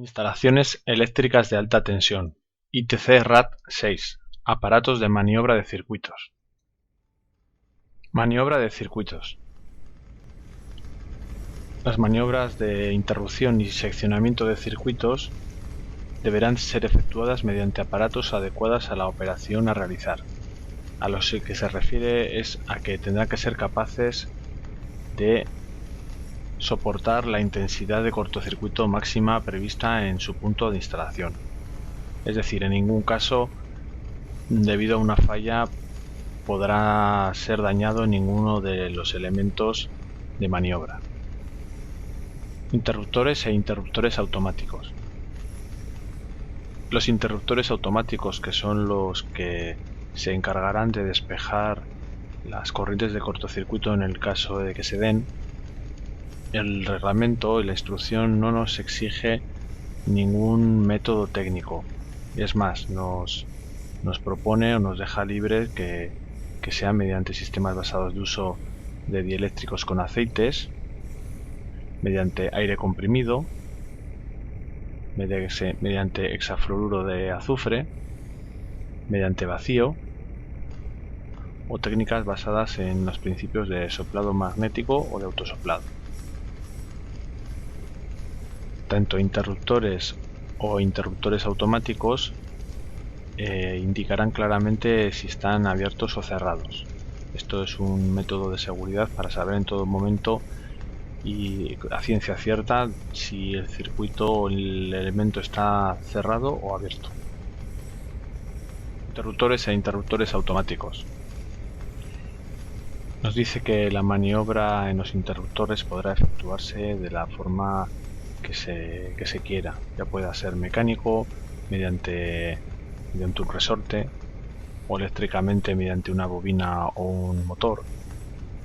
Instalaciones eléctricas de alta tensión, ITC-RAT6, aparatos de maniobra de circuitos. Maniobra de circuitos. Las maniobras de interrupción y seccionamiento de circuitos deberán ser efectuadas mediante aparatos adecuados a la operación a realizar. A lo que se refiere es a que tendrán que ser capaces de soportar la intensidad de cortocircuito máxima prevista en su punto de instalación. Es decir, en ningún caso, debido a una falla, podrá ser dañado ninguno de los elementos de maniobra. Interruptores e interruptores automáticos. Los interruptores automáticos, que son los que se encargarán de despejar las corrientes de cortocircuito en el caso de que se den, el reglamento y la instrucción no nos exige ningún método técnico. Es más, nos propone o nos deja libre que sea mediante sistemas basados de uso de dieléctricos con aceites, mediante aire comprimido, mediante hexafluoruro de azufre, mediante vacío, o técnicas basadas en los principios de soplado magnético o de autosoplado. Tanto interruptores o interruptores automáticos indicarán claramente si están abiertos o cerrados. Esto es un método de seguridad para saber en todo momento y a ciencia cierta si el circuito o el elemento está cerrado o abierto. Interruptores e interruptores automáticos. Nos dice que la maniobra en los interruptores podrá efectuarse de la forma que se quiera, ya pueda ser mecánico, mediante un resorte, o eléctricamente mediante una bobina o un motor,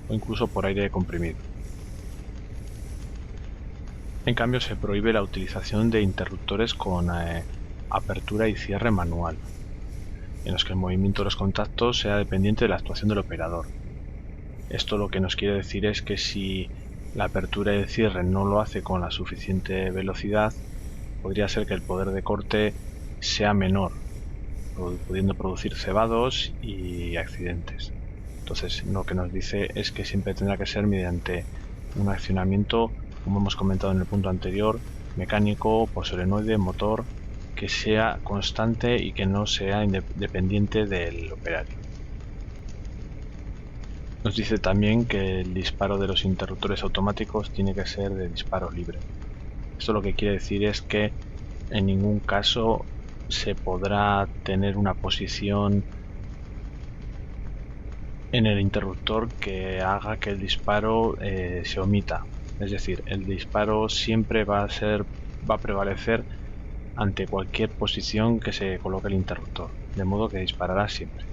o incluso por aire comprimido. En cambio, se prohíbe la utilización de interruptores con apertura y cierre manual, en los que el movimiento de los contactos sea dependiente de la actuación del operador. Esto lo que nos quiere decir es que si la apertura y el cierre no lo hace con la suficiente velocidad, podría ser que el poder de corte sea menor, pudiendo producir cebados y accidentes. Entonces, lo que nos dice es que siempre tendrá que ser mediante un accionamiento, como hemos comentado en el punto anterior, mecánico, por solenoide, motor, que sea constante y que no sea dependiente del operario. Nos dice también que el disparo de los interruptores automáticos tiene que ser de disparo libre. Esto lo que quiere decir es que en ningún caso se podrá tener una posición en el interruptor que haga que el disparo se omita. Es decir, el disparo siempre va a prevalecer ante cualquier posición que se coloque el interruptor, de modo que disparará siempre.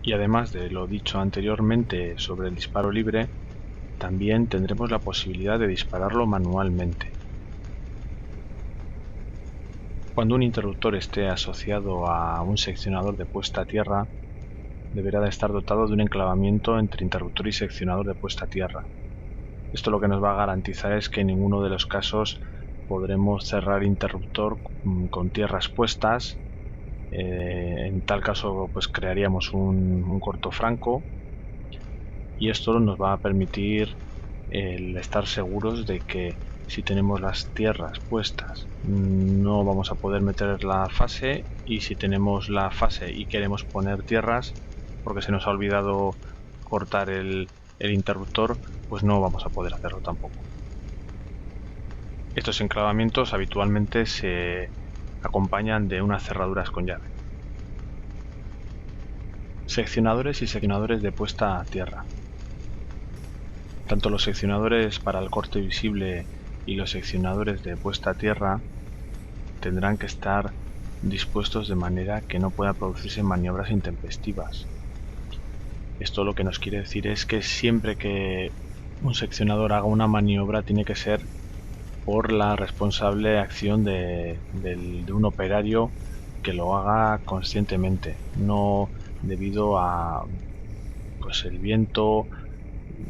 Y además de lo dicho anteriormente sobre el disparo libre, también tendremos la posibilidad de dispararlo manualmente. Cuando un interruptor esté asociado a un seccionador de puesta a tierra, deberá de estar dotado de un enclavamiento entre interruptor y seccionador de puesta a tierra. Esto lo que nos va a garantizar es que en ninguno de los casos podremos cerrar interruptor con tierras puestas. En tal caso, pues crearíamos un corto franco, y esto nos va a permitir el estar seguros de que si tenemos las tierras puestas no vamos a poder meter la fase, y si tenemos la fase y queremos poner tierras porque se nos ha olvidado cortar el interruptor, pues no vamos a poder hacerlo tampoco. Estos enclavamientos habitualmente se acompañan de unas cerraduras con llave. Seccionadores y seccionadores de puesta a tierra. Tanto los seccionadores para el corte visible y los seccionadores de puesta a tierra tendrán que estar dispuestos de manera que no pueda producirse maniobras intempestivas. Esto lo que nos quiere decir es que siempre que un seccionador haga una maniobra tiene que ser por la responsable acción de un operario que lo haga conscientemente, no debido a el viento,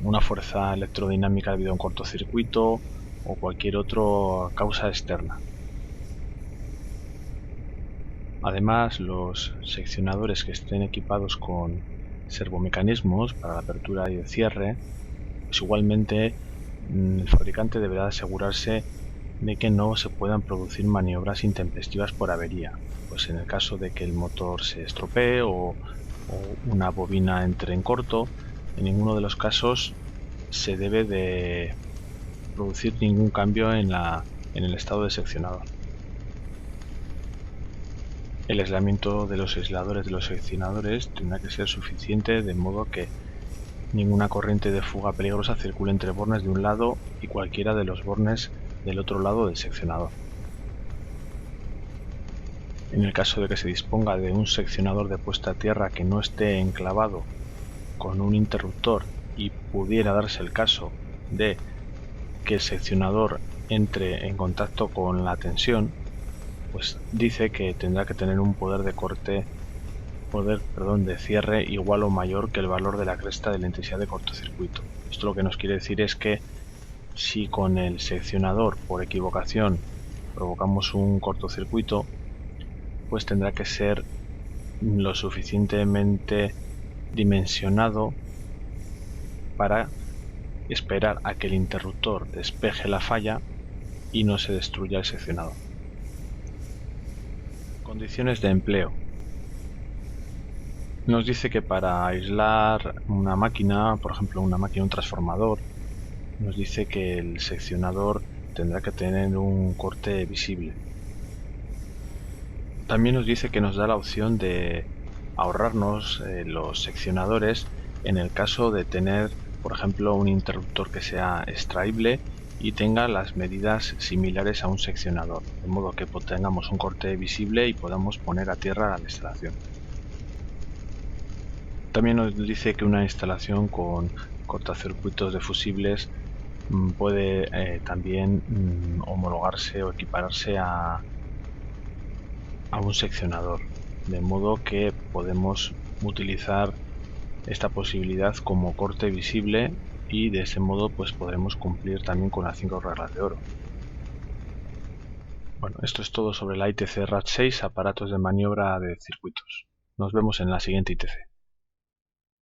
una fuerza electrodinámica debido a un cortocircuito o cualquier otra causa externa. Además, los seccionadores que estén equipados con servomecanismos para la apertura y el cierre, pues igualmente el fabricante deberá asegurarse de que no se puedan producir maniobras intempestivas por avería, pues en el caso de que el motor se estropee o una bobina entre en corto, en ninguno de los casos se debe de producir ningún cambio en el estado de seccionador. El aislamiento de los aisladores de los seccionadores tendrá que ser suficiente, de modo que ninguna corriente de fuga peligrosa circule entre bornes de un lado y cualquiera de los bornes del otro lado del seccionador. En el caso de que se disponga de un seccionador de puesta a tierra que no esté enclavado con un interruptor y pudiera darse el caso de que el seccionador entre en contacto con la tensión, pues dice que tendrá que tener un poder de cierre igual o mayor que el valor de la cresta de la intensidad de cortocircuito. Esto lo que nos quiere decir es que si con el seccionador por equivocación provocamos un cortocircuito, pues tendrá que ser lo suficientemente dimensionado para esperar a que el interruptor despeje la falla y no se destruya el seccionador. Condiciones de empleo. Nos dice que para aislar una máquina, por ejemplo un transformador, nos dice que el seccionador tendrá que tener un corte visible. También nos dice que nos da la opción de ahorrarnos los seccionadores en el caso de tener, por ejemplo, un interruptor que sea extraíble y tenga las medidas similares a un seccionador, de modo que tengamos un corte visible y podamos poner a tierra la instalación. También nos dice que una instalación con cortacircuitos de fusibles puede también homologarse o equipararse a un seccionador, de modo que podemos utilizar esta posibilidad como corte visible y de ese modo pues podremos cumplir también con las 5 reglas de oro. Bueno, esto es todo sobre la ITC RAD6, aparatos de maniobra de circuitos. Nos vemos en la siguiente ITC.